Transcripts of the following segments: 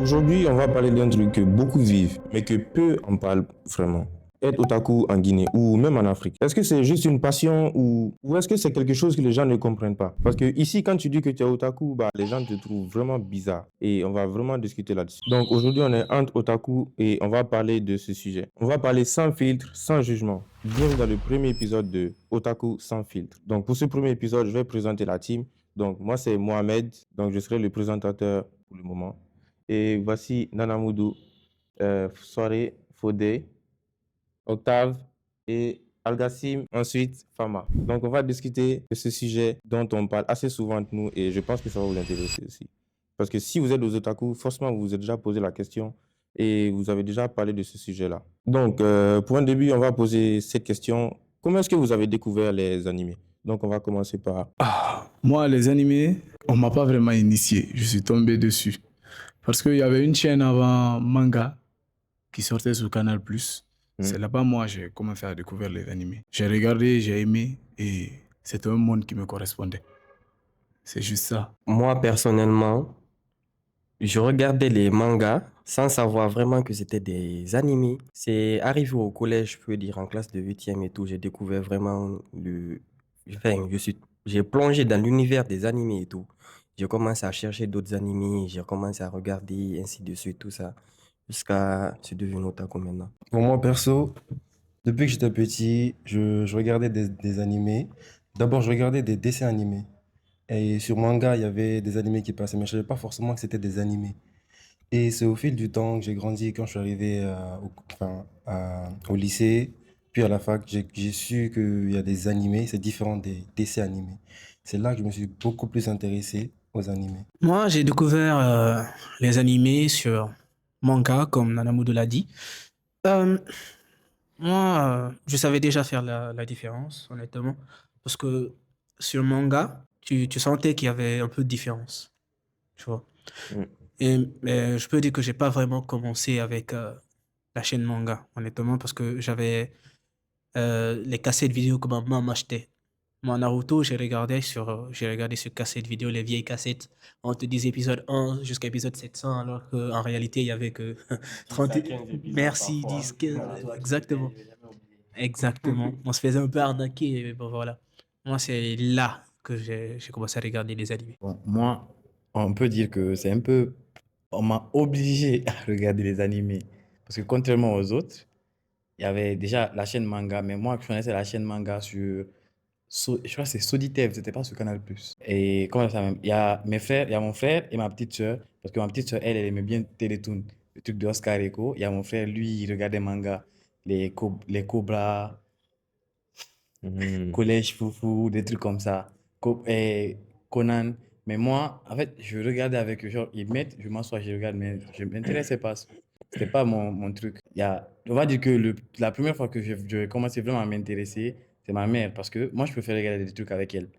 Aujourd'hui, on va parler d'un truc que beaucoup vivent, mais que peu en parlent vraiment. Être otaku en Guinée ou même en Afrique. Est-ce que c'est juste une passion ou est-ce que c'est quelque chose que les gens ne comprennent pas? Parce que ici, quand tu dis que tu es otaku, bah, les gens te trouvent vraiment bizarre et on va vraiment discuter là-dessus. Donc aujourd'hui, on est entre otaku et on va parler de ce sujet. On va parler sans filtre, sans jugement. Bienvenue dans le premier épisode de Otaku sans filtre. Donc pour ce premier épisode, je vais présenter la team. Donc moi, c'est Mohamed, donc je serai le présentateur pour le moment. Et voici Nanamoudou, Soirée, Fodé, Octave et Algassim, ensuite Fama. Donc on va discuter de ce sujet dont on parle assez souvent entre nous et je pense que ça va vous intéresser aussi. Parce que si vous êtes aux otaku, forcément vous vous êtes déjà posé la question et vous avez déjà parlé de ce sujet-là. Donc pour un début, on va poser cette question. Comment est-ce que vous avez découvert les animés? Donc on va commencer par... Moi, les animés, on m'a pas vraiment initié. Je suis tombé dessus. Parce qu'il y avait une chaîne avant Manga qui sortait sur Canal+. C'est là-bas, moi, j'ai commencé à découvrir les animés. J'ai regardé, j'ai aimé et c'était un monde qui me correspondait. C'est juste ça. Moi, personnellement, je regardais les mangas sans savoir vraiment que c'était des animés. C'est arrivé au collège, je peux dire, en classe de 8e et tout, j'ai découvert vraiment j'ai plongé dans l'univers des animés et tout. J'ai commencé à chercher d'autres animés, j'ai commencé à regarder, ainsi de suite, tout ça, jusqu'à se devenir otaku maintenant. Pour moi, perso, depuis que j'étais petit, je regardais des animés. D'abord, je regardais des dessins animés. Et sur manga, il y avait des animés qui passaient, mais je ne savais pas forcément que c'était des animés. Et c'est au fil du temps que j'ai grandi, quand je suis arrivé au lycée, puis à la fac, j'ai su qu'il y a des animés, c'est différent des dessins animés. C'est là que je me suis beaucoup plus intéressé aux animés. Moi, j'ai découvert les animés sur manga, comme Nanamoudou l'a dit. Euh, moi, je savais déjà faire la différence, honnêtement, parce que sur manga, tu sentais qu'il y avait un peu de différence, tu vois. Mm. Mais je peux dire que j'ai pas vraiment commencé avec la chaîne manga, honnêtement, parce que j'avais les cassettes vidéo que ma maman m'achetait. Moi, Naruto, j'ai regardé sur cassette vidéo, les vieilles cassettes. On te disait épisode 1 jusqu'à épisode 700, alors qu'en réalité, il y avait que 30... Merci, 10, 15, exactement. Exactement. On se faisait un peu arnaquer, mais bon, voilà. Moi, c'est là que j'ai commencé à regarder les animés. Bon, moi, on peut dire que c'est un peu... On m'a obligé à regarder les animés. Parce que contrairement aux autres, il y avait déjà la chaîne manga, mais moi, je connaissais la chaîne manga sur... je crois que c'est Soditev, c'était pas sur Canal+. Et comment ça même? Il y a mes frères, il y a mon frère et ma petite sœur. Parce que ma petite sœur, elle aimait bien Télétoon, le truc de Oscar Echo. Il y a mon frère, lui, il regardait manga, les Cobras, Mhm. Collège Foufou, des trucs comme ça. Et Conan. Mais moi, en fait, je regardais avec eux. Genre, ils mettent, je m'assois, je regarde, mais je ne m'intéressais pas. C'était pas mon truc. On va dire que la première fois que je commençais vraiment à m'intéresser, c'est ma mère. Parce que moi, je préfère regarder des trucs avec elle.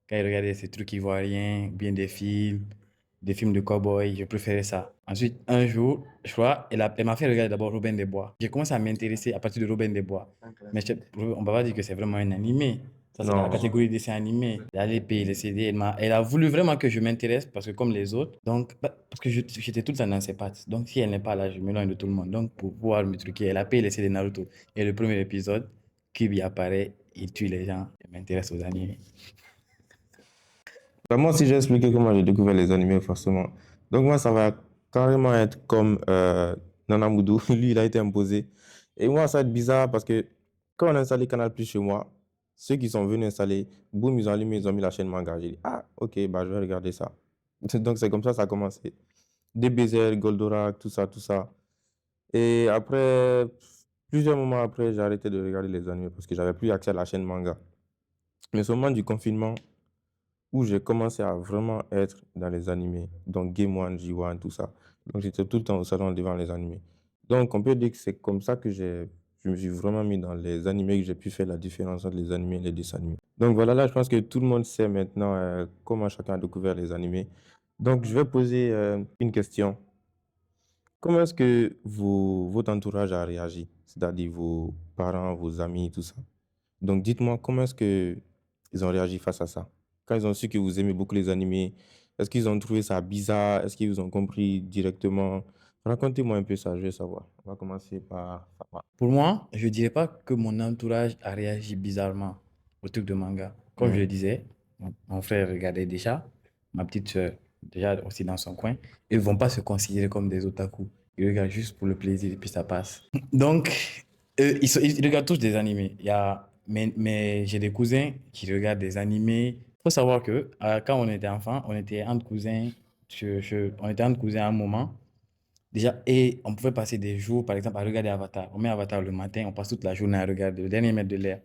Quand elle regardait ces trucs ivoiriens, bien des films de cow-boy, je préférais ça. Ensuite, un jour, je crois, elle m'a fait regarder d'abord Robin des Bois. J'ai commencé à m'intéresser à partir de Robin des Bois. Mais on ne va pas dire que c'est vraiment un animé. Ça, c'est dans la Non. catégorie dessin animé. Elle allait payer les CD. Elle a voulu vraiment que je m'intéresse parce que comme les autres, donc, parce que j'étais tout le temps dans ses pattes. Donc, si elle n'est pas là, je m'éloigne de tout le monde. Donc, pour pouvoir me truquer, elle a payé les CD Naruto. Et le premier épisode, Kirby apparaît, il tue les gens. Je m'intéresse aux animés. Bah, moi aussi, j'ai expliqué comment j'ai découvert les animés, forcément. Donc, moi, ça va carrément être comme Nanamoudou. Lui, il a été imposé. Et moi, ça va être bizarre parce que quand on a installé Canal Plus chez moi, ceux qui sont venus installer, boum, ils ont allumé, ils ont mis la chaîne manga. J'ai dit, ah, ok, bah, je vais regarder ça. Donc, c'est comme ça a commencé. DBZ, Goldorak, tout ça, tout ça. Et après, plusieurs moments après, j'ai arrêté de regarder les animés parce que j'avais plus accès à la chaîne manga. Mais au moment du confinement, où j'ai commencé à vraiment être dans les animés, donc Game One, G1, tout ça. Donc j'étais tout le temps au salon devant les animés. Donc on peut dire que c'est comme ça que je me suis vraiment mis dans les animés, que j'ai pu faire la différence entre les animés et les dessins animés. Donc voilà, là je pense que tout le monde sait maintenant comment chacun a découvert les animés. Donc je vais poser une question. Comment est-ce que votre entourage a réagi? C'est-à-dire vos parents, vos amis, tout ça. Donc dites-moi comment est-ce que ils ont réagi face à ça? Quand ils ont su que vous aimez beaucoup les animés, Est-ce qu'ils ont trouvé ça bizarre? Est-ce qu'ils vous ont compris directement? Racontez-moi un peu ça, je veux savoir. On va commencer par Farah. Pour moi, je dirais pas que mon entourage a réagi bizarrement au truc de manga. Comme je le disais, mon frère regardait déjà, ma petite soeur déjà aussi dans son coin. Ils ne vont pas se considérer comme des otaku. Ils regardent juste pour le plaisir et puis ça passe. Donc, ils regardent tous des animés. Mais j'ai des cousins qui regardent des animés. Il faut savoir que quand on était enfant, on était entre cousins. On était entre cousins à un moment. Déjà, et on pouvait passer des jours, par exemple, à regarder Avatar. On met Avatar le matin, on passe toute la journée à regarder le dernier maître de l'air.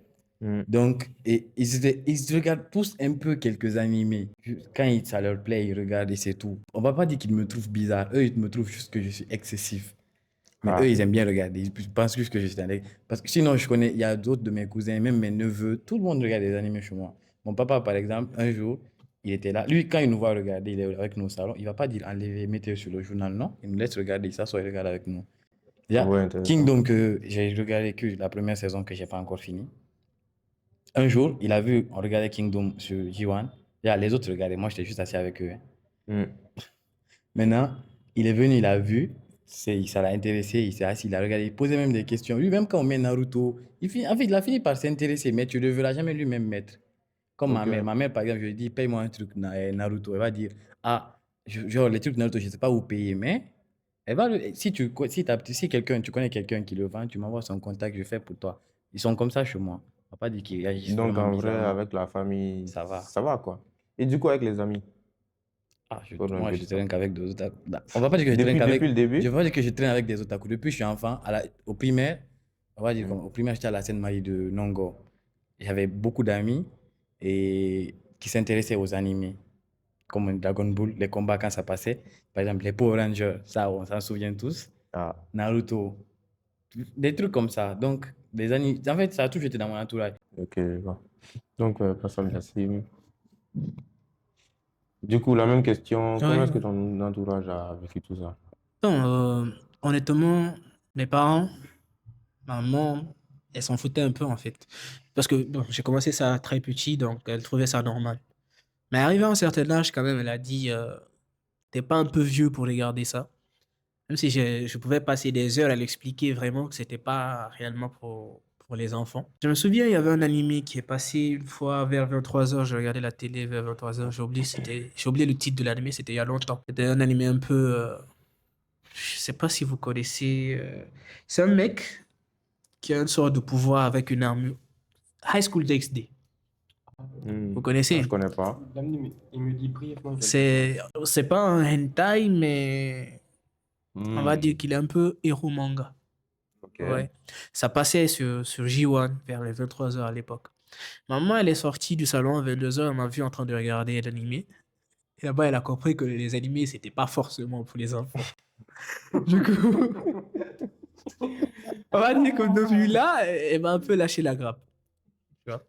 Donc, ils se regardent tous un peu quelques animés. Quand ça leur plaît, ils regardent et c'est tout. On va pas dire qu'ils me trouvent bizarre. Eux, ils me trouvent juste que je suis excessif. Mais eux, ils aiment bien regarder. Ils pensent juste que je suis un... Parce que sinon, il y a d'autres de mes cousins, même mes neveux, tout le monde regarde des animés chez moi. Mon papa, par exemple, un jour, il était là. Lui, quand il nous voit regarder, il est avec nous au salon. Il va pas dire enlever, mettez sur le journal, non. Il nous laisse regarder, il s'assoit, il regarde avec nous. Déjà, Ouais, intéressant. Kingdom, que j'ai regardé que la première saison que j'ai pas encore fini. Un jour, il a vu, on regardait Kingdom sur J1. Déjà, les autres regardaient, moi, j'étais juste assis avec eux. Maintenant, il est venu, il a vu, ça l'a intéressé, il s'est assis, il a regardé, il posait même des questions. Lui, même quand on met Naruto, en fait, il a fini par s'intéresser, mais tu ne le verras jamais lui-même mettre. Comme ma mère. Ma mère, par exemple, je lui dis, paye-moi un truc Naruto. Elle va dire, ah, genre, les trucs Naruto, je ne sais pas où payer, mais elle va, si tu connais quelqu'un qui le vend, tu m'envoies son contact, je fais pour toi. Ils sont comme ça chez moi. On va pas dire qu'ils réagissent Donc, vraiment en vrai, bizarrement. avec la famille, Ça va. ça va, quoi. Et du coup, avec les amis? Parle un Moi, peu je de ça. traîne qu'avec des otaku. On va pas dire que je traîne Depuis qu'avec. le début? Je vais pas dire que je traîne avec des otaku. Depuis que je suis enfant, au primaire, on va dire au primaire, j'étais à la Seine-Marie de Nongo. J'avais beaucoup d'amis et qui s'intéressaient aux animés, comme Dragon Ball, les combats quand ça passait. Par exemple, les Power Rangers, ça, on s'en souvient tous. Ah, Naruto, des trucs comme ça. Donc, des animés. En fait, ça a toujours été dans mon entourage. ok, je vois. Donc, passons à Yacine. Du coup, la même question. Comment est-ce que ton entourage a vécu tout ça? Non, honnêtement, mes parents, ma maman, elle s'en foutait un peu en fait. Parce que bon, j'ai commencé ça très petit, donc elle trouvait ça normal. Mais arrivé à un certain âge, quand même, elle a dit t'es pas un peu vieux pour regarder ça. Même si je pouvais passer des heures à l'expliquer vraiment que c'était pas réellement pour les enfants. Je me souviens, il y avait un animé qui est passé une fois vers 23h. Je regardais la télé vers 23h. J'ai oublié le titre de l'animé, c'était il y a longtemps. C'était un animé un peu. Je sais pas si vous connaissez. C'est un mec qui a une sorte de pouvoir avec une armure. High School DxD. Vous connaissez? Je connais pas. Il me dit brièvement. C'est pas un hentai, mais on va dire qu'il est un peu héros manga. Ok. Ouais. Ça passait sur J1 vers les 23h à l'époque. Maman, elle est sortie du salon à 22h, elle m'a vu en train de regarder l'animé. Et là-bas, elle a compris que les animés, c'était pas forcément pour les enfants. Du coup, on va dire que depuis là, elle m'a un peu lâché la grappe. Tu vois.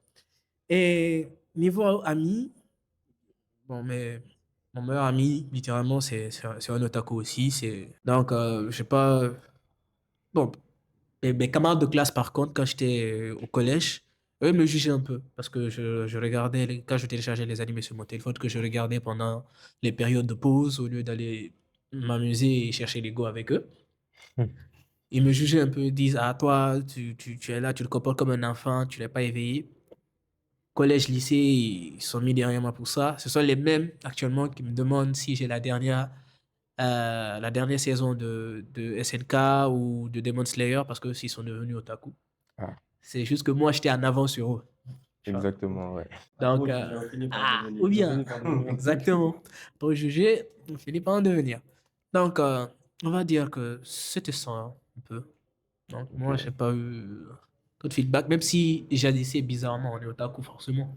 Et niveau ami, bon, mais mon meilleur ami, littéralement, c'est un otaku aussi. Donc, je sais pas. Bon, mes camarades de classe, par contre, quand j'étais au collège, eux me jugeaient un peu parce que je regardais, quand je téléchargeais les animés sur mon téléphone, que je regardais pendant les périodes de pause au lieu d'aller m'amuser et chercher les go avec eux. Ils me jugeaient un peu, ils disent, ah, toi, tu es là, tu te comportes comme un enfant, tu n'es pas éveillé. Collège, lycée, ils sont mis derrière moi pour ça. Ce sont les mêmes actuellement qui me demandent si j'ai la dernière saison de SNK ou de Demon Slayer parce que s'ils sont devenus otaku. Ah. C'est juste que moi, j'étais en avant sur eux. Exactement, ouais. Donc, ou bien, exactement. Pour juger, on finit par en devenir. Donc, on va dire que c'était ça un peu. Donc, moi, j'ai pas eu trop de feedback, même si jadissais bizarrement, on est otaku forcément.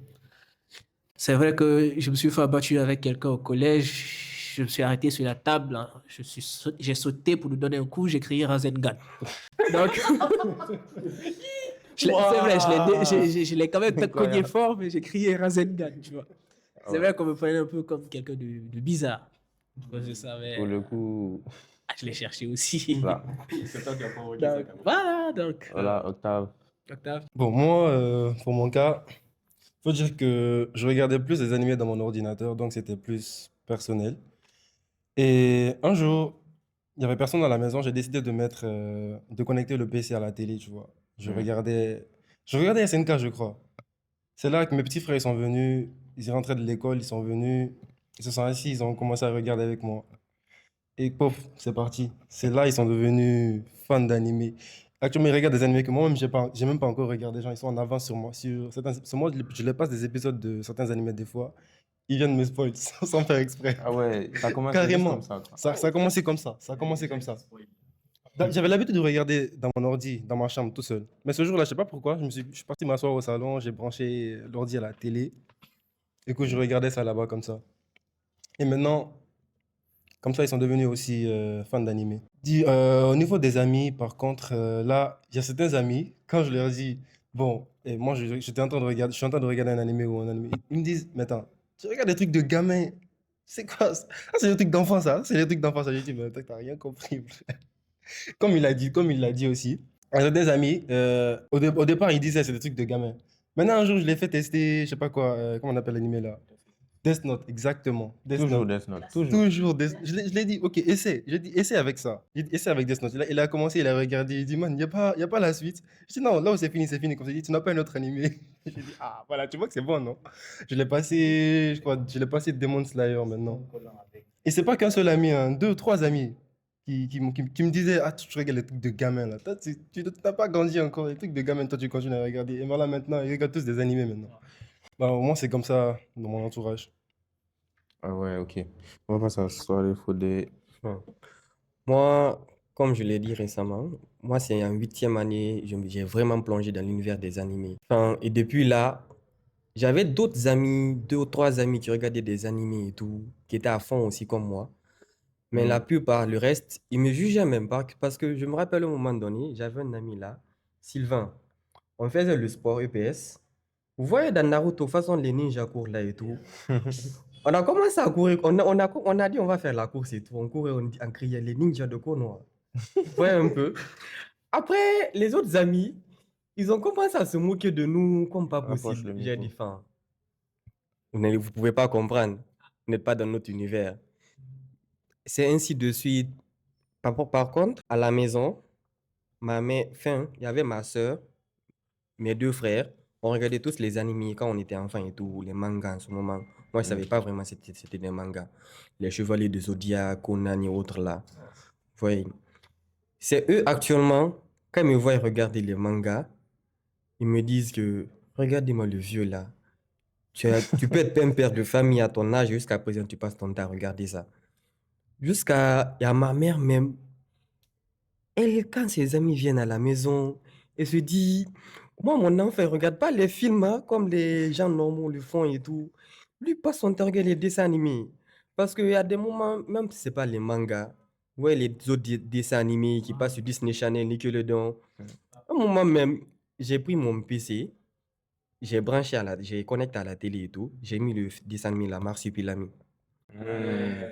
C'est vrai que je me suis fait abattre avec quelqu'un au collège. Je me suis arrêté sur la table. Hein. J'ai sauté pour lui donner un coup. J'ai crié Rasengan. Donc, c'est vrai, je l'ai quand même peut-être cogné fort, mais j'ai crié Rasengan, tu vois. C'est vrai qu'on me prenait un peu comme quelqu'un de bizarre. Je savais. Pour le coup, Je l'ai cherché aussi. voilà. C'est toi qui as provoqué Donc, voilà, donc. Voilà, Octave. Octave. Bon, moi, pour mon cas, faut dire que je regardais plus des animés dans mon ordinateur, donc c'était plus personnel. Et un jour, il n'y avait personne à la maison, j'ai décidé de connecter le PC à la télé, tu vois. Je regardais SNK, je crois. C'est là que mes petits frères ils sont venus, ils rentraient de l'école, ils sont venus, ils se sont assis, ils ont commencé à regarder avec moi. Et pof, c'est parti. C'est là ils sont devenus fans d'animé. Actuellement, ils regardent des animés que moi-même, j'ai même pas encore regardé. Genre, ils sont en avance sur moi. Moi, je les passe des épisodes de certains animés des fois. Ils viennent me spoil sans faire exprès. Ah ouais, ça commence juste Carrément. comme ça, quoi. Ça a commencé comme ça. Ça a commencé comme ça. J'avais l'habitude de regarder dans mon ordi, dans ma chambre, tout seul. Mais ce jour-là, je sais pas pourquoi, je suis parti m'asseoir au salon, j'ai branché l'ordi à la télé. Et que je regardais ça là-bas comme ça. Et maintenant, comme ça, ils sont devenus aussi fans d'animé. Au niveau des amis, par contre, là, il y a certains amis, quand je leur dis, bon, et moi, j'étais en train de regarder, je suis en train de regarder un animé ou un animé, ils me disent, mais attends, tu regardes des trucs de gamin, c'est quoi ça? Ah, c'est des trucs d'enfant, ça, c'est des trucs d'enfant, ça. J'ai dit, mais t'as rien compris. Comme il l'a dit aussi. À des amis, au départ, ils disaient c'est des trucs de gamin. Maintenant, un jour, je l'ai fait tester, je sais pas quoi, comment on appelle l'animé là? Death Note, exactement. Death Toujours Note. Death Note, toujours. Toujours. Je l'ai dit, ok, essaie. J'ai dit, essaie avec ça. J'ai dit, essaie avec Death Note. Il a commencé, il a regardé, il dit, man, y a pas la suite. Je dis, non, là où c'est fini, c'est fini. Comme ça, il dit, tu n'as pas un autre animé. J'ai dit, ah, voilà, tu vois que c'est bon, non? Je l'ai passé Demon Slayer maintenant. Et c'est pas qu'un seul ami, hein, deux, trois amis qui me disaient, ah, tu regardes les trucs de gamin là. Toi, tu n'as pas grandi encore, les trucs de gamin, toi, tu continues à regarder. Et voilà, maintenant, ils regardent tous des animés maintenant. Bah, au moins, c'est comme ça dans mon entourage. Ah ouais, ok. On va passer à ce soir, il faut des... Bon. Moi, comme je l'ai dit récemment, moi, c'est en 8e année, j'ai vraiment plongé dans l'univers des animés. Enfin, et depuis là, j'avais d'autres amis, 2 ou 3 amis qui regardaient des animés et tout, qui étaient à fond aussi comme moi. Mais la plupart, le reste, ils me jugeaient même pas parce que je me rappelle au moment donné, j'avais un ami là, Sylvain. On faisait le sport EPS. Vous voyez dans Naruto, façon les ninjas courent là et tout. On a commencé à courir, on a dit on va faire la course et tout. On courait, on criait les ninjas de Konoha. Vous voyez un peu. Après, les autres amis, ils ont commencé à se moquer de nous comme pas Rapproche possible. le J'ai micro. dit, enfin, vous pouvez pas comprendre. Vous n'êtes pas dans notre univers. C'est ainsi de suite. Par contre, à la maison, il y avait ma soeur, mes 2 frères. On regardait tous les animés quand on était enfants et tout, les mangas en ce moment. Moi, je savais pas vraiment c'était des mangas. Les Chevaliers de Zodiac, Conan et autres là. Vous voyez. C'est eux actuellement, quand ils me voient regarder les mangas, ils me disent que regardez-moi le vieux là. Tu peux être un père de famille à ton âge, jusqu'à présent, tu passes ton temps à regarder ça. Il y a ma mère même. Elle, quand ses amis viennent à la maison, elle se dit, moi, mon enfant, il regarde pas les films hein, comme les gens normaux le font et tout. Lui passe son temps à regarder les dessins animés. Parce qu'il y a des moments, même si c'est pas les mangas, ouais, les autres dessins animés qui passent sur Disney Channel, Nickelodeon. À un moment même, j'ai pris mon PC, j'ai connecté à la télé et tout, j'ai mis le dessin animé, la Marsupilami.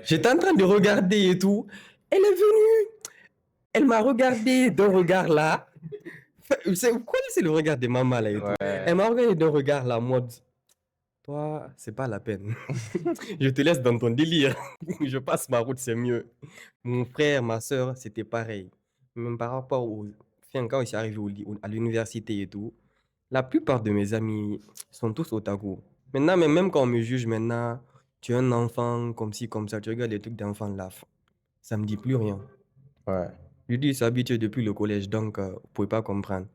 J'étais en train de regarder et tout. Elle est venue. Elle m'a regardé d'un regard là. Vous connaissez le regard de maman là et tout. Ouais. Elle m'a regardé d'un regard là, en mode, toi, c'est pas la peine. Je te laisse dans ton délire. Je passe ma route, c'est mieux. Mon frère, ma soeur, c'était pareil. Même par rapport quand je suis arrivé à l'université et tout, la plupart de mes amis sont tous otaku. Maintenant, mais même quand on me juge maintenant, tu es un enfant comme ci, comme ça, tu regardes les trucs d'enfant là, ça me dit plus rien. Ouais. Je dis, c'est habitué depuis le collège, donc vous pouvez pas comprendre.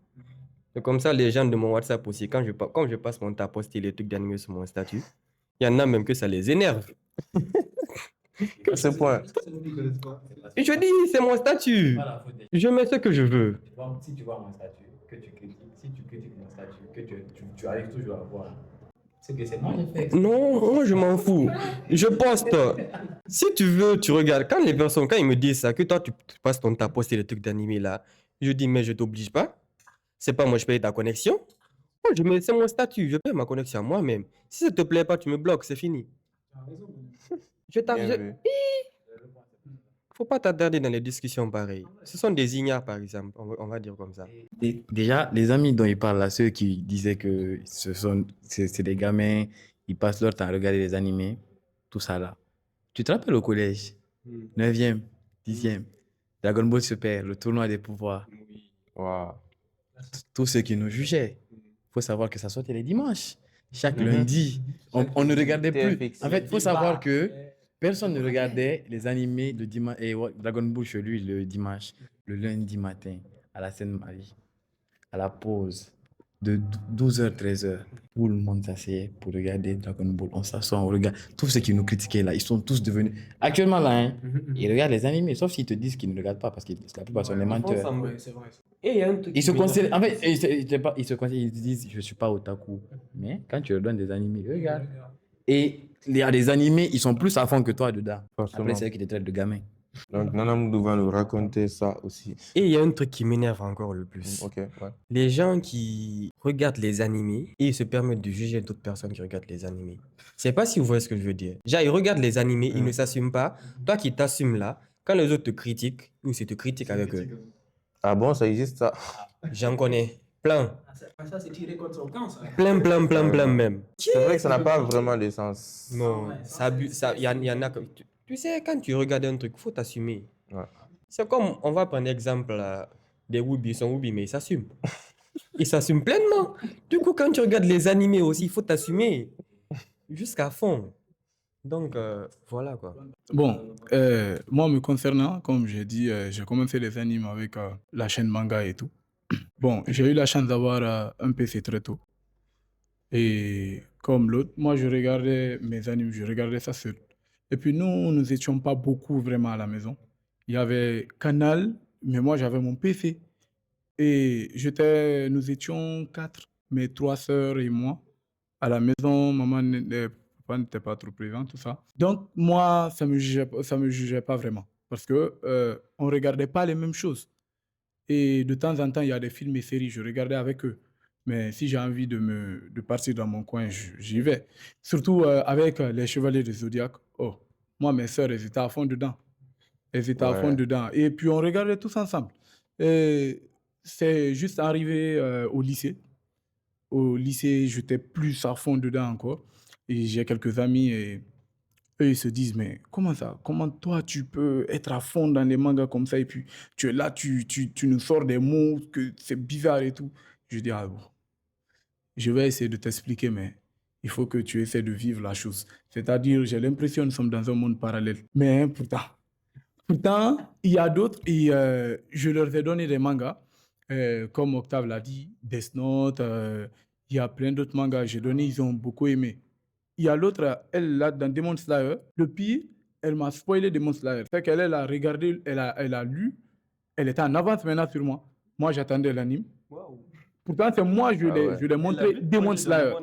C'est comme ça, les gens de mon WhatsApp aussi, quand je passe mon temps à poster les trucs d'animé sur mon statut, il y en a même que ça les énerve. À ce point. Et je dis, c'est mon statut. Je mets ce que je veux. Si tu vois mon statut, que tu critiques, si tu critiques mon statut, que tu arrives toujours à voir, c'est que c'est moi qui fais. Non, moi je m'en fous. Je poste. Si tu veux, tu regardes. Quand ils me disent ça, que toi tu passes ton temps à poster les trucs d'animé là, je dis, mais je t'oblige pas. C'est pas moi, je paye ta connexion. Moi, c'est mon statut, je paye ma connexion à moi-même. Si ça te plaît pas, tu me bloques, c'est fini. Bien vu. Faut pas t'attarder dans les discussions pareilles. Ce sont des ignares, par exemple, on va dire comme ça. Déjà, les amis dont il parle là, ceux qui disaient que c'est des gamins, ils passent leur temps à regarder des animés, tout ça là. Tu te rappelles au collège, 9e, 10e, Dragon Ball Super, le tournoi des pouvoirs, Waouh. tous ceux qui nous jugeaient. Il faut savoir que ça sortait les dimanches. Chaque Mhm. lundi, on ne regardait plus. TFX. En fait, il faut savoir que personne ne regardait les animés le dimanche et Dragon Ball chez lui le dimanche, le lundi matin, à la Seine-Marie, à la pause de 12h, 13h. Tout le monde s'asseyait pour regarder Dragon Ball. On s'assoit, on regarde. Tous ceux qui nous critiquaient là, ils sont tous devenus. Actuellement là, hein, ils regardent les animés, sauf s'ils te disent qu'ils ne regardent pas parce que la plupart sont des menteurs. Ouais, c'est vrai. Et il y a un truc Ils se qui m'énerve. considèrent, en fait, ils se disent, je ne suis pas otaku. Mais quand tu leur donnes des animés, ils regardent. Et il y a des animés, ils sont plus à fond que toi dedans. Forcément. Après, c'est eux qui te traitent de gamin. Donc, Nana Moudou va nous raconter ça aussi. Et il y a un truc qui m'énerve encore le plus. Ok, ouais. Les gens qui regardent les animés et ils se permettent de juger d'autres personnes qui regardent les animés. Je sais pas si vous voyez ce que je veux dire. Genre, ils regardent les animés, ils ne s'assument pas. Toi qui t'assumes là, quand les autres te critiquent, ou c'est te critiquent avec eux. Ah bon, ça existe ça? J'en connais plein. Ça, c'est tiré contre son camp, ça. Plein même. C'est vrai que ça n'a pas vraiment de sens. Non, il y en a comme. Tu sais, quand tu regardes un truc, il faut t'assumer. Ouais. C'est comme, on va prendre l'exemple des Whoopi, ils sont Whoopi, mais ils s'assument. Ils s'assument pleinement. Du coup, quand tu regardes les animés aussi, il faut t'assumer jusqu'à fond. Donc, voilà quoi. Bon, moi, me concernant, comme j'ai dit, j'ai commencé les animes avec la chaîne manga et tout. Bon, j'ai eu la chance d'avoir un PC très tôt. Et comme l'autre, moi, je regardais mes animes, je regardais ça seul. Et puis nous n'étions pas beaucoup vraiment à la maison. Il y avait Canal, mais moi, j'avais mon PC. Et nous étions 4, mes 3 sœurs et moi, à la maison. Papa n'était pas trop présent, tout ça. Donc, moi, ça me jugeait pas vraiment. Parce que on regardait pas les mêmes choses. Et de temps en temps, il y a des films et séries, je regardais avec eux. Mais si j'ai envie de partir dans mon coin, j'y vais. Surtout avec les Chevaliers du Zodiac. Oh, moi, mes sœurs, elles étaient à fond dedans. Elles étaient à fond Ouais. dedans. Et puis, on regardait tous ensemble. Et c'est juste arrivé au lycée. Au lycée, j'étais plus à fond dedans encore. Et j'ai quelques amis et eux, ils se disent, mais comment ça? Comment toi, tu peux être à fond dans les mangas comme ça et puis tu es là, tu nous sors des mots que c'est bizarre et tout. Je dis, ah bon, je vais essayer de t'expliquer, mais il faut que tu essaies de vivre la chose. C'est-à-dire, j'ai l'impression que nous sommes dans un monde parallèle. Mais pourtant, il y a d'autres et je leur ai donné des mangas. Comme Octave l'a dit, Death Note, il y a plein d'autres mangas. J'ai donné, ils ont beaucoup aimé. Il y a l'autre, elle, là, dans Demon Slayer. Le pire, elle m'a spoilé Demon Slayer. Fait qu'elle elle a regardé, elle a lu. Elle était en avance maintenant sur moi. Moi, j'attendais l'anime. Pourtant, c'est moi, je l'ai montré Demon Slayer.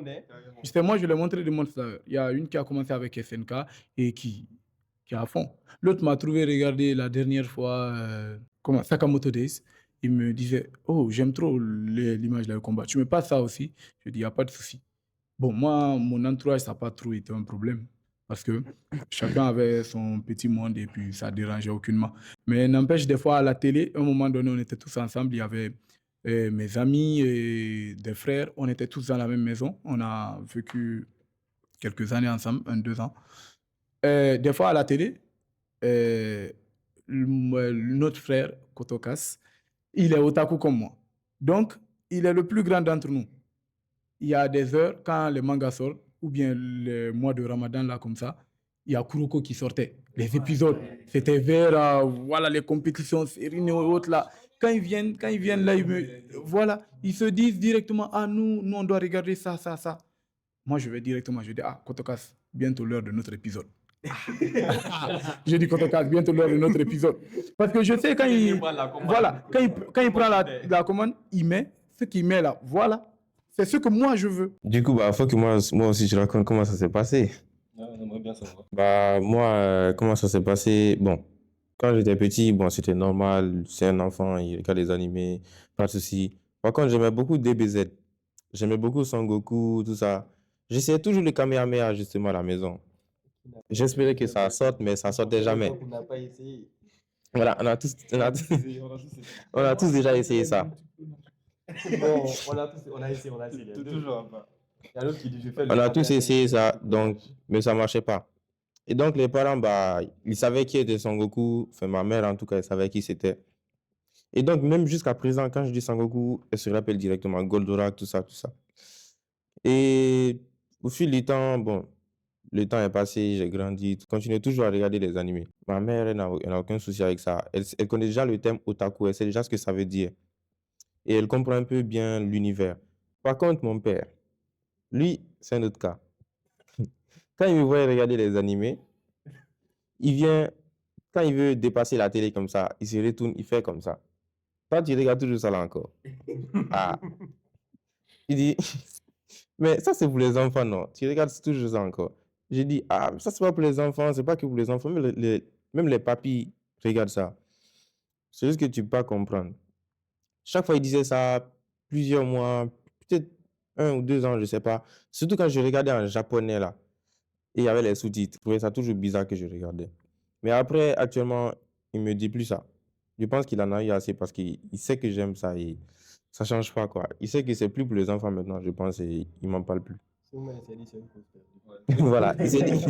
C'est moi, je l'ai montré Demon Slayer. Il y a une qui a commencé avec SNK et qui est à fond. L'autre m'a trouvé regarder la dernière fois Sakamoto Days. Il me disait, oh, j'aime trop l'image du combat. Tu me passes ça aussi? Je dis, il n'y a pas de souci. Bon, moi, mon entourage, ça n'a pas trop été un problème. Parce que chacun avait son petit monde et puis ça ne dérangeait aucunement. Mais n'empêche, des fois, à la télé, à un moment donné, on était tous ensemble. Il y avait mes amis et des frères. On était tous dans la même maison. On a vécu quelques années ensemble, 2 ans. Des fois, à la télé, notre frère, Kotokas, il est otaku comme moi. Donc, il est le plus grand d'entre nous. Il y a des heures, quand les mangas sortent, ou bien le mois de Ramadan, là, comme ça, il y a Kuroko qui sortait. Les épisodes, c'était vers voilà, les compétitions, séries et autres, là. Quand ils viennent là, voilà, ils se disent directement, ah, nous, on doit regarder ça. Moi, je vais directement, je dis, ah, Kotokas, bientôt l'heure de notre épisode. Je dis Kotokas, bientôt l'heure de notre épisode. Parce que je sais quand il prend la commande, il met ce qu'il met là. Voilà. C'est ce que moi je veux. Du coup, bah, faut que moi aussi je raconte comment ça s'est passé. On aimerait bien savoir. Bah, moi, comment ça s'est passé? Bon, quand j'étais petit, bon, c'était normal. C'est un enfant, il regarde les animés, pas de souci. Par contre, j'aimais beaucoup DBZ. J'aimais beaucoup Son Goku, tout ça. J'essayais toujours le Kamehameha, justement, à la maison. J'espérais que ça sorte, mais ça sortait jamais. On n'a pas essayé. Voilà, on a tous déjà essayé ça. Bon, on a essayé. Toujours pas. Il y a l'autre qui dit, je fais le On a tous Kamehameha. essayé ça, donc, mais ça marchait pas. Et donc, les parents, bah, ils savaient qui était Son Goku. Enfin, ma mère, en tout cas, elle savait qui c'était. Et donc, même jusqu'à présent, quand je dis Son Goku, elle se rappelle directement Goldorak, tout ça, tout ça. Et au fil du temps, bon, le temps est passé, j'ai grandi, je continue toujours à regarder les animés. Ma mère, elle n'a aucun souci avec ça. Elle connaît déjà le thème otaku, elle sait déjà ce que ça veut dire. Et elle comprend un peu bien l'univers. Par contre, mon père, lui, c'est un autre cas. Quand il me voit regarder les animés, il vient, quand il veut dépasser la télé comme ça, il se retourne, il fait comme ça. Toi, tu regardes toujours ça là encore. Ah, il dit, mais ça, c'est pour les enfants, non? Tu regardes toujours ça encore. J'ai dit, ah, ça, c'est pas pour les enfants, c'est pas que pour les enfants, même les papis regardent ça. C'est juste que tu peux pas comprendre. Chaque fois, il disait ça, plusieurs mois, peut-être 1 ou 2 ans, je sais pas. Surtout quand je regardais en japonais, là, et il y avait les sous-titres. Je trouvais ça toujours bizarre que je regardais. Mais après, actuellement, il me dit plus ça. Je pense qu'il en a eu assez parce qu'il sait que j'aime ça et ça change pas, quoi. Il sait que c'est plus pour les enfants maintenant, je pense, et il m'en parle plus. Voilà, il s'est dit,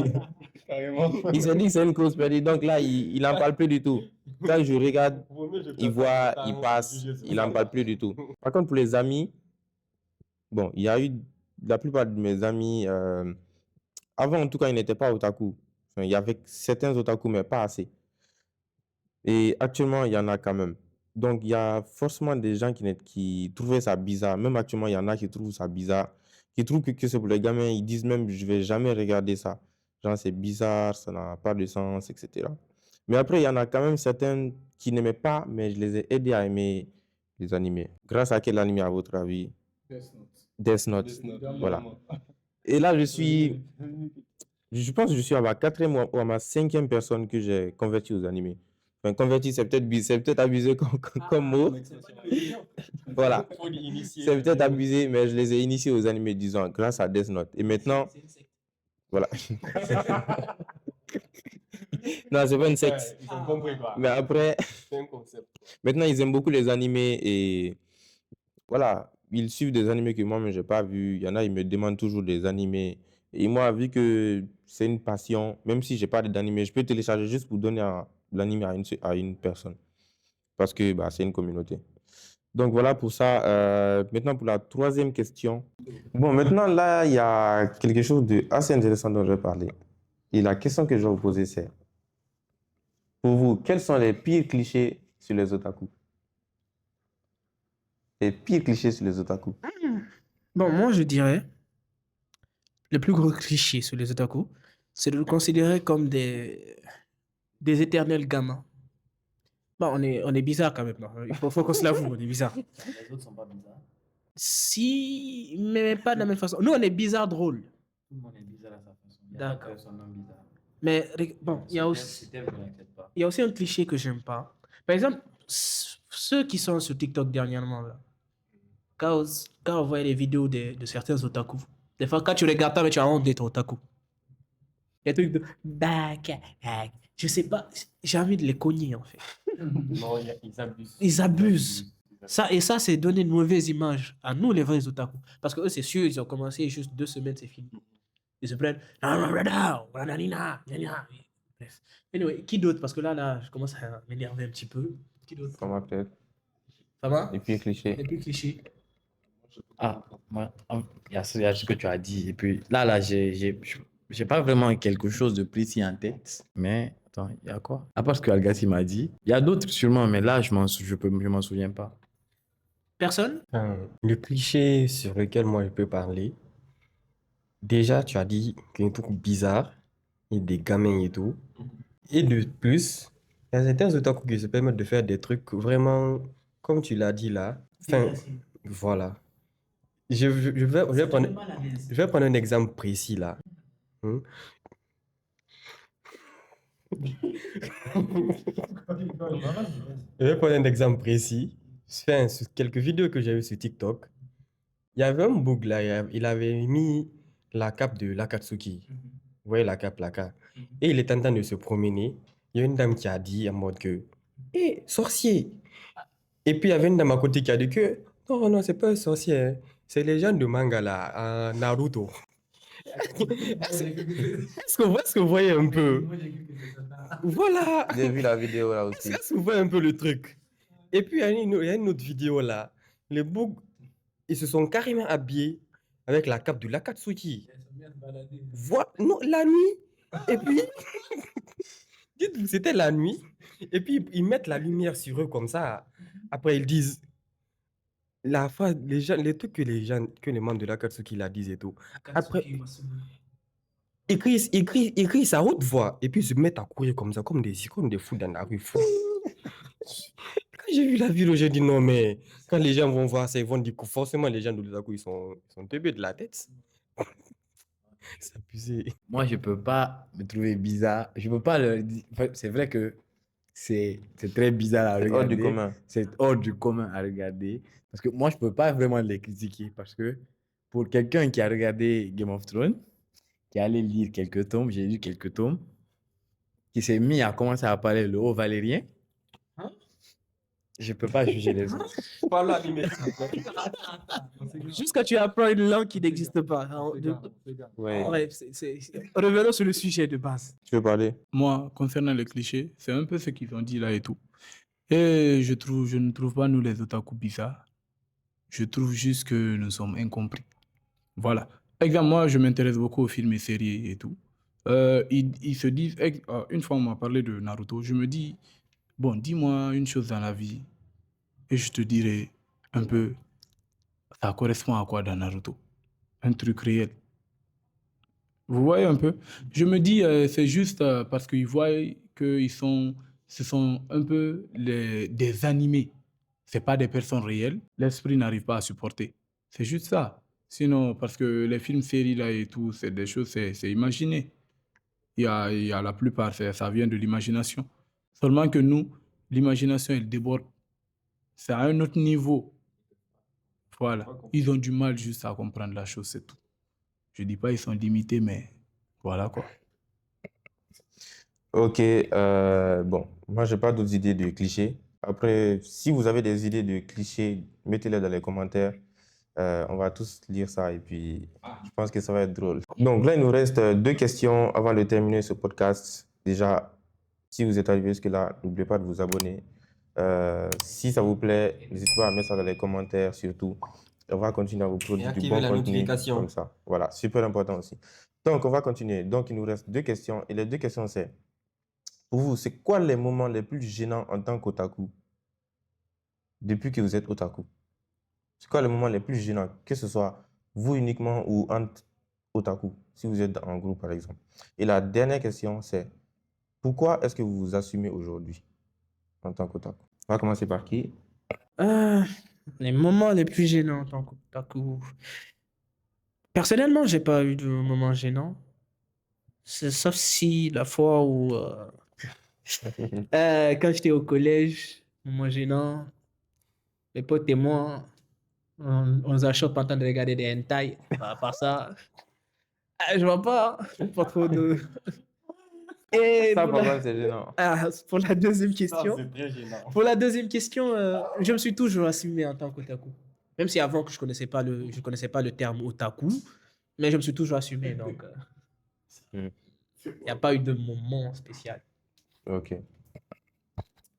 il s'est dit que c'est une cause perdue. Donc là, il en parle plus du tout. Quand je regarde, il voit, il passe, il en parle plus du tout. Par contre, pour les amis, bon, il y a eu la plupart de mes amis, avant en tout cas, ils n'étaient pas otaku. Enfin, il y avait certains otaku, mais pas assez. Et actuellement, il y en a quand même. Donc, il y a forcément des gens qui trouvaient ça bizarre. Même actuellement, il y en a qui trouvent ça bizarre, qui trouvent que c'est pour les gamins. Ils disent même, je vais jamais regarder ça. Genre, c'est bizarre, ça n'a pas de sens, etc. Mais après, il y en a quand même certains qui n'aimaient pas, mais je les ai aidés à aimer les animés. Grâce à quel animé, à votre avis? Death Note. Voilà. Et là, je pense que je suis à ma 4e ou à ma 5e personne que j'ai converti aux animés. Enfin, converti, c'est peut-être abusé comme mot. Voilà. C'est peut-être abusé, mais je les ai initiés aux animés, disons, grâce à Death Note. Et maintenant, voilà. Non, c'est pas une secte. Ils ont compris quoi. Mais après, C'est un concept. maintenant, ils aiment beaucoup les animés et voilà, ils suivent des animés que moi-même, j'ai pas vu. Il y en a, ils me demandent toujours des animés. Et moi, vu que c'est une passion, même si j'ai pas d'animé, je peux télécharger juste pour donner l'animé à une personne. Parce que bah, c'est une communauté. Donc voilà pour ça. Maintenant, pour la 3e question. Bon, maintenant, là, il y a quelque chose d'assez intéressant dont je vais parler. Et la question que je vais vous poser, c'est, pour vous, quels sont les pires clichés sur les otaku? Les pires clichés sur les otaku. Bon, moi, je dirais, le plus gros cliché sur les otaku, c'est de le considérer comme des éternels gamins. Bon, on est bizarre quand même, non? Il faut qu'on se l'avoue, on est bizarre. Les autres sont pas bizarres. Si, mais pas de la même façon. Nous, on est bizarre drôle. Tout le monde est bizarre à sa façon. Il y a pas D'accord. personne non bizarre. Mais bon, il y a aussi, Si t'aimes, je l'accepte pas. il y a aussi un cliché que j'aime pas. Par exemple, ceux qui sont sur TikTok dernièrement, là, quand on voit les vidéos de certains otaku, des fois, quand tu regardes ça, mais tu as honte d'être otaku. Les trucs de back, je sais pas, j'ai envie de les cogner en fait. Non, ils abusent. Ils abusent. Ça, c'est donner une mauvaise image à nous, les vrais otaku. Parce que eux, c'est sûr, ils ont commencé juste 2 semaines, c'est fini. Ils se prennent. Bref. Anyway, qui d'autre? Parce que là, je commence à m'énerver un petit peu. Qui d'autre? Comment peut-être? Ça va? Les pires clichés. Les plus clichés. Ah, moi, il y a ce que tu as dit. Et puis là, j'ai pas vraiment quelque chose de précis en tête. Mais attends, il y a quoi? À part ce que Algassi m'a dit. Il y a d'autres sûrement, mais là, je m'en souviens pas. Personne? Le cliché sur lequel moi je peux parler, déjà tu as dit qu'il y a des trucs bizarres, et des gamins et tout. Et de plus, il y a certains otaku qui se permettent de faire des trucs vraiment, comme tu l'as dit là. Enfin, voilà. Je vais prendre un exemple précis là. Hmm. Je vais prendre un exemple précis. Enfin, sur quelques vidéos que j'ai vues sur TikTok, il y avait un bug là, il avait mis la cape de l'Akatsuki. Vous voyez la cape là. Et il est en train de se promener. Il y a une dame qui a dit en mode que hé, sorcier! Et puis il y avait une dame à côté qui a dit que non, non, c'est pas un sorcier, hein. C'est les gens de manga là, Naruto. Est-ce que vous voyez un peu? Voilà. J'ai vu la vidéo là aussi. Est-ce que vous voyez un peu le truc? Et puis, il y a une autre vidéo là. Les bougs, ils se sont carrément habillés avec la cape de l'Akatsuki. Non, la nuit. Et puis, dites-vous, c'était la nuit. Et puis, ils mettent la lumière sur eux comme ça. Après, ils disent la phrase, les trucs que les membres de l'Akatsuki la disent et tout. Après, ils crient sa haute voix. Et puis, ils se mettent à courir comme ça, comme des fous dans la rue. Fou. Quand j'ai vu la vidéo, j'ai dit non, mais quand les gens vont voir ça, ils vont dire que forcément, les gens de l'Otaku, ils sont teubés de la tête. C'est abusé. Moi, je peux pas me trouver bizarre. Je peux pas le dire. Enfin, c'est vrai que c'est très bizarre à C'est hors du regarder. commun. C'est hors du commun à regarder. Parce que moi, je peux pas vraiment les critiquer. Parce que pour quelqu'un qui a regardé Game of Thrones, qui est allé lire quelques tomes, j'ai lu quelques tomes, qui s'est mis à commencer à parler le haut valérien, je peux pas juger les autres. Parle animé. Jusqu'à tu apprends une langue qui n'existe pas. Alors, Ouais. bref, revenons sur le sujet de base. Tu veux parler? Moi, concernant les clichés, c'est un peu ce qu'ils ont dit là et tout. Et je ne trouve pas nous les otaku bizarres. Je trouve juste que nous sommes incompris. Voilà. Exemple, moi, je m'intéresse beaucoup aux films et séries et tout. Ils se disent, une fois on m'a parlé de Naruto, je me dis, bon, dis-moi une chose dans la vie et je te dirai un peu, ça correspond à quoi dans Naruto? Un truc réel. Vous voyez un peu? Je me dis, c'est juste parce qu'ils voient que ce sont un peu des animés. C'est pas des personnes réelles. L'esprit n'arrive pas à supporter. C'est juste ça. Sinon, parce que les films, séries là et tout, c'est des choses, c'est imaginé. Il y a la plupart, ça vient de l'imagination. Seulement que nous, l'imagination, elle déborde. C'est à un autre niveau. Voilà. Ils ont du mal juste à comprendre la chose, c'est tout. Je dis pas ils sont limités, mais voilà quoi. Ok, bon, moi j'ai pas d'autres idées de clichés. Après, si vous avez des idées de clichés, mettez-les dans les commentaires. On va tous lire ça et puis je pense que ça va être drôle. Donc là, il nous reste 2 questions avant de terminer ce podcast. Déjà, si vous êtes arrivé jusque-là, n'oubliez pas de vous abonner. Si ça vous plaît, n'hésitez pas à mettre ça dans les commentaires surtout. On va continuer à vous produire du activer bon la contenu notification. comme ça. Voilà, super important aussi. Donc, on va continuer. Donc, il nous reste 2 questions. Et les 2 questions, c'est, pour vous, c'est quoi les moments les plus gênants en tant qu'otaku depuis que vous êtes otaku? C'est quoi les moments les plus gênants, que ce soit vous uniquement ou entre otaku, si vous êtes en groupe par exemple? Et la dernière question, c'est, pourquoi est-ce que vous vous assumez aujourd'hui en tant qu'otaku? On va commencer par qui? Les moments les plus gênants en tant qu'otaku. Personnellement, j'ai pas eu de moment gênant. Sauf si la fois où, quand j'étais au collège, moment gênant, mes potes et moi, on se chope en train de regarder des hentai. À part ça, je vois pas trop de. Et Ça, pour par la- contre, c'est gênant. pour la deuxième question, très gênant. pour la deuxième question, je me suis toujours assumé en tant qu'otaku. Même si avant que je connaissais pas le terme otaku, mais je me suis toujours assumé. Donc, il n'y a pas eu de moment spécial. Ok.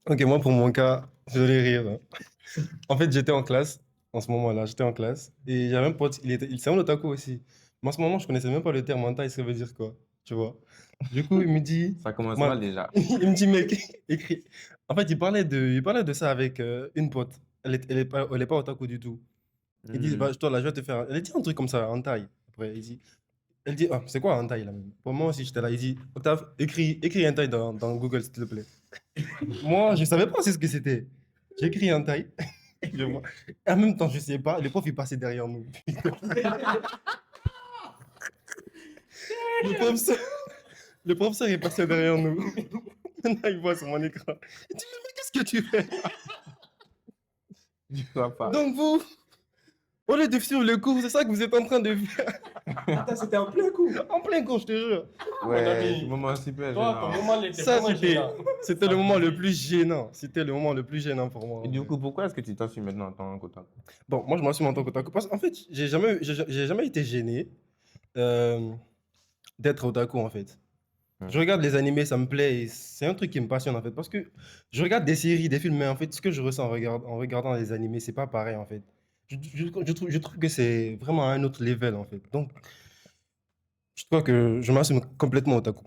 Ok, moi pour mon cas, je vais rire, hein. En fait, j'étais en classe, en ce moment-là, j'étais en classe, et j'avais un pote, c'est un otaku aussi. Mais en ce moment, je connaissais même pas le terme hentai, ça veut dire quoi, tu vois. Du coup, il me dit, Ça commence Moi- mal déjà. il me dit, mec, écris. En fait, il parlait de ça avec une pote. Elle est pas otaku du tout. Il dit, bah, toi, là, je vais te faire. Elle dit un truc comme ça, hentai. Après, elle dit, ah, c'est quoi hentai là même? Pour moi aussi, j'étais là. Il dit, Octave, écris hentai dans Google, s'il te plaît. Moi, je savais pas ce que c'était. J'ai écrit hentai. Je vois. Et en même temps, je sais pas, le prof, il passait derrière nous. Le professeur est passé derrière nous. Maintenant, il voit sur mon écran. Il dit, mais qu'est-ce que tu fais? Je vois pas. Donc vous, au lieu de suivre le cours, c'est ça que vous êtes en train de faire. Attends, c'était en plein coup. En plein cours, je te jure. Ouais, moment super gênant. Ça, c'était le moment le plus gênant. C'était le moment le plus gênant pour moi. Et du coup, pourquoi est-ce que tu t'assumes maintenant en tant qu'otaku? Bon, moi, je m'assume en tant qu'otaku parce qu'en fait, j'ai jamais été gêné. euh, d'être otaku en fait. Hmm. Je regarde les animés, ça me plaît et c'est un truc qui me passionne en fait parce que je regarde des séries, des films, mais en fait, ce que je ressens en regardant les animés, c'est pas pareil en fait. Je trouve que c'est vraiment à un autre level en fait. Donc, je crois que je m'assume complètement otaku.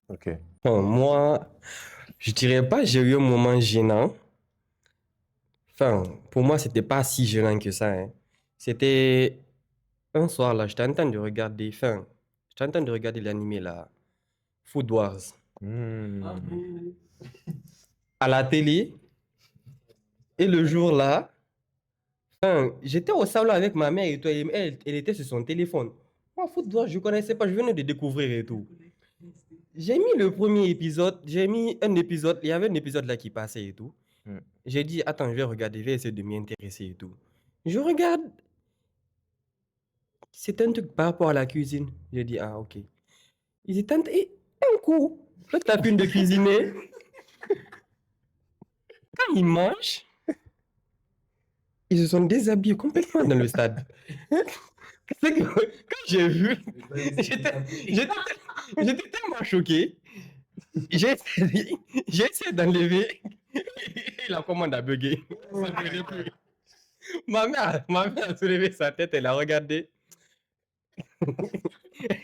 Ok. Bon, moi, je dirais pas j'ai eu un moment gênant. Enfin, pour moi, c'était pas si gênant que ça, hein. C'était un soir là, j'étais en train de regarder l'animé là, Food Wars, Hmm. à la télé. Et le jour là, j'étais au salon avec ma mère et tout, elle était sur son téléphone. Moi, Food Wars, je connaissais pas, je venais de découvrir et tout. J'ai mis le premier épisode, j'ai mis un épisode, il y avait un épisode là qui passait et tout. Hmm. J'ai dit, attends, je vais regarder, je vais essayer de m'y intéresser et tout. Je regarde, c'est un truc par rapport à la cuisine. J'ai dit, ah, ok. Ils étaient et un coup, l'autre tapine de cuisiner, quand ils mangent, ils se sont déshabillés complètement dans le stade. C'est que quand j'ai vu, j'étais tellement choqué. J'ai essayé d'enlever et la commande a bugué. Ça ne faisait plus. Ma mère a soulevé sa tête, elle a regardé.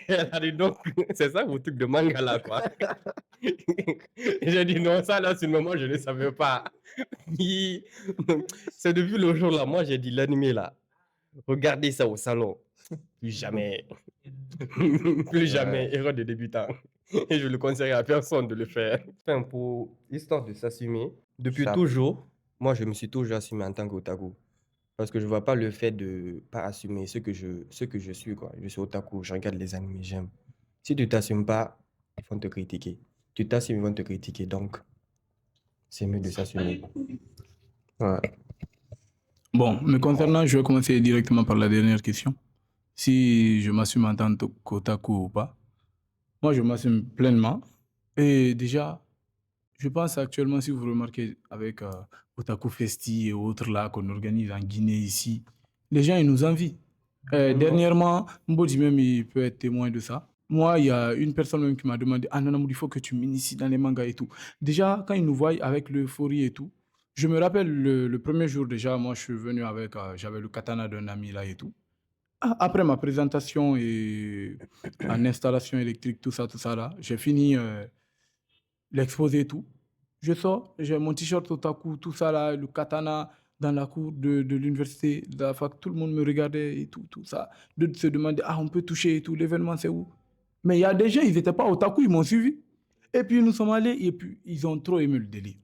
Elle a dit donc, c'est ça vos trucs de manga là, quoi. J'ai dit non, ça là, sur le moment, je ne savais pas. C'est depuis le jour là, moi j'ai dit l'animé là, regardez ça au salon. Plus jamais. Plus jamais, erreur de débutant. Et je le conseillerais à personne de le faire. Enfin, pour l'histoire de s'assumer, depuis Ça- toujours, moi je me suis toujours assumé en tant qu'otaku. Parce que je vois pas le fait de pas assumer ce que je suis, quoi. Je suis otaku, je regarde les animés, j'aime. Si tu t'assumes pas, ils vont te critiquer. Tu t'assumes, ils vont te critiquer. Donc, c'est mieux de s'assumer. Ouais. Bon, me concernant, je vais commencer directement par la dernière question. Si je m'assume en tant qu'otaku ou pas. Moi, je m'assume pleinement. Et déjà, je pense actuellement, si vous remarquez, avec Otaku Festi et autres là qu'on organise en Guinée ici, les gens, ils nous envient. Dernièrement, Mbodi même, il peut être témoin de ça. Moi, il y a une personne même qui m'a demandé, ah non, non, il faut que tu m'inities dans les mangas et tout. Déjà, quand ils nous voient avec l'euphorie et tout, je me rappelle le premier jour déjà, moi, je suis venu avec, j'avais le katana d'un ami là et tout. Après ma présentation et en installation électrique, tout ça là, j'ai fini l'exposé et tout. Je sors, j'ai mon t-shirt otaku, tout ça là, le katana dans la cour de l'université, de la fac, tout le monde me regardait et tout ça. De se demander, ah, on peut toucher et tout, l'événement c'est où? Mais il y a des gens, ils n'étaient pas otaku, ils m'ont suivi. Et puis nous sommes allés et puis ils ont trop aimé le délire.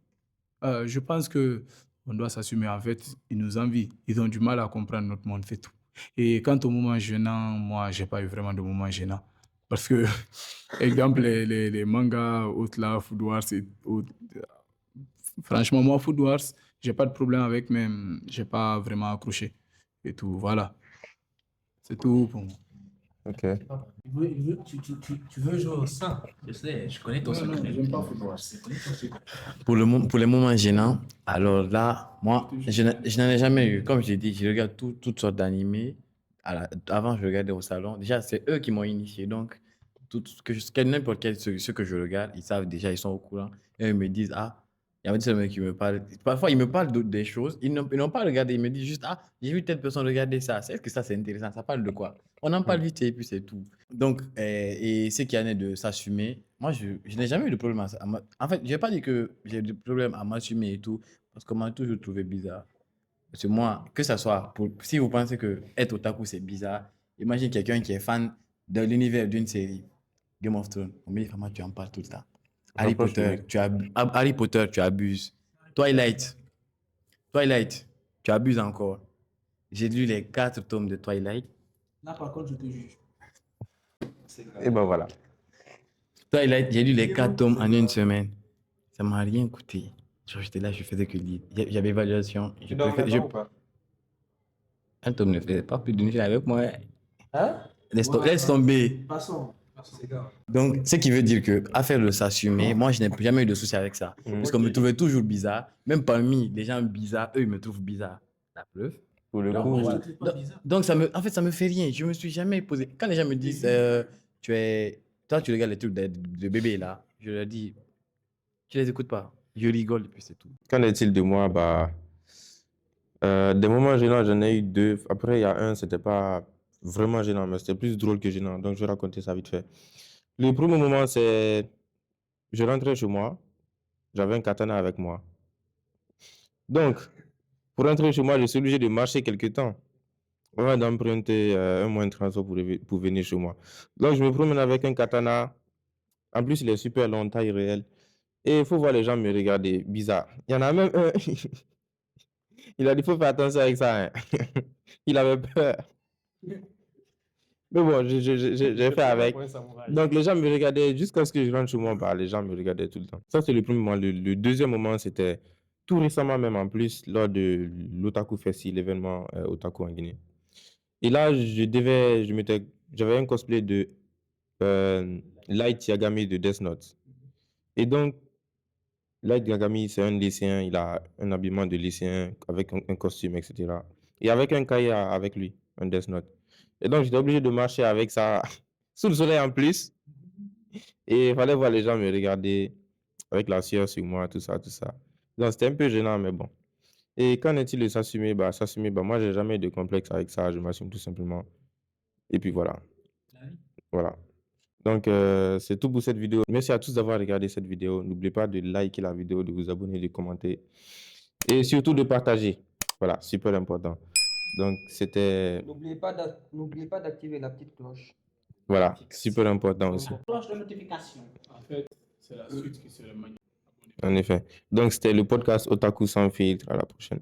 Je pense que on doit s'assumer. En fait, ils nous envient. Ils ont du mal à comprendre notre monde, c'est tout. Et quant au moment gênant, moi, j'ai pas eu vraiment de moment gênant. Parce que, exemple, les mangas, autres là, Food Wars, franchement, moi, Food Wars, j'ai pas de problème avec, mais j'ai pas vraiment accroché. Et tout, voilà. C'est tout pour moi. Ok. Tu veux jouer au sein? Je sais, je connais ton secret. j'aime pas Food Wars. Pour les moments gênants, alors là, moi, je n'en ai jamais eu. Comme je l'ai dit, je regarde toutes sortes d'animés. Avant, je regardais au salon. Déjà, c'est eux qui m'ont initié. Donc, n'importe quel ce que je regarde, ils savent déjà, ils sont au courant. Et ils me disent, ah, il y a un seul mec qui me parle. Parfois, ils me parlent des choses. Ils n'ont pas regardé. Ils me disent juste, ah, j'ai vu telle personne regarder ça. Est-ce que ça, c'est intéressant? Ça parle de quoi? On en parle vite et puis c'est tout. Donc, et ce qui en est de s'assumer, moi, je n'ai jamais eu de problème à ça. En fait, je n'ai pas dit que j'ai des problèmes à m'assumer et tout, parce qu'on m'a toujours trouvé bizarre. Parce que moi, que ça soit, si vous pensez que être otaku, c'est bizarre, imagine quelqu'un qui est fan de l'univers d'une série, Game of Thrones. On me dit vraiment, tu en parles tout le temps. Harry Potter, tu abuses. Twilight, tu abuses encore. J'ai lu les 4 tomes de Twilight. Là, par contre, je te juge. Et ben voilà. Twilight, j'ai lu les 4 tomes en une semaine. Ça m'a rien coûté. Genre, j'étais là, je faisais que lire. J'avais évaluation. Un tome ne faisait pas plus d'une journée avec moi. Hein? Laisse tomber. Passons. Donc, ce qui veut dire que, affaire de s'assumer, moi, je n'ai jamais eu de souci avec ça. Parce qu'on me trouvait toujours bizarre. Même parmi les gens bizarres, eux, ils me trouvent bizarre. La preuve, Pour le Donc, coup, voilà. Donc, en fait, ça me fait rien. Je me suis jamais posé. Quand les gens me disent, toi, tu regardes les trucs de bébé là, je leur dis, tu les écoutes pas. Je rigole et puis c'est tout. qu'en est-il de moi? Des moments gênants, j'en ai eu deux. Après, il y a un, c'était pas vraiment gênant, mais c'était plus drôle que gênant. Donc, je vais raconter ça vite fait. Le premier moment, c'est je rentrais chez moi, j'avais un katana avec moi. Donc, pour rentrer chez moi, je suis obligé de marcher quelque temps. Ouais, d'emprunter un moyen de transport pour venir chez moi. Donc, je me promène avec un katana. En plus, il est super long, taille réelle. Et il faut voir les gens me regarder bizarre. Il y en a même un, il a dit, il faut faire attention avec ça, hein. Il avait peur. Mais bon, j'ai fait avec. Donc, les gens me regardaient jusqu'à ce que je rentre chez moi. Bah, les gens me regardaient tout le temps. Ça, c'est le premier moment. Le deuxième moment, c'était tout récemment, même en plus, lors de l'Otaku Festi, l'événement Otaku en Guinée. Et là, j'avais un cosplay de Light Yagami de Death Note. Et donc, Light Yagami, c'est un lycéen, il a un habillement de lycéen avec un costume, etc. Et avec un cahier avec lui, un Death Note. Et donc, j'étais obligé de marcher avec ça sous le soleil en plus. Et il fallait voir les gens me regarder avec la sueur sur moi, tout ça, tout ça. Donc, c'était un peu gênant, mais bon. Et qu'en est-il de s'assumer? Moi, j'ai jamais eu de complexe avec ça. Je m'assume tout simplement. Et puis voilà. Voilà. Donc, c'est tout pour cette vidéo. Merci à tous d'avoir regardé cette vidéo. N'oubliez pas de liker la vidéo, de vous abonner, de commenter. Et surtout de partager. Voilà, super important. Donc, c'était... N'oubliez pas d'activer la petite cloche. Voilà, super important aussi. Cloche de notification. En fait, c'est la suite qui serait magnifique. En effet. Donc, c'était le podcast Otaku sans filtre. À la prochaine.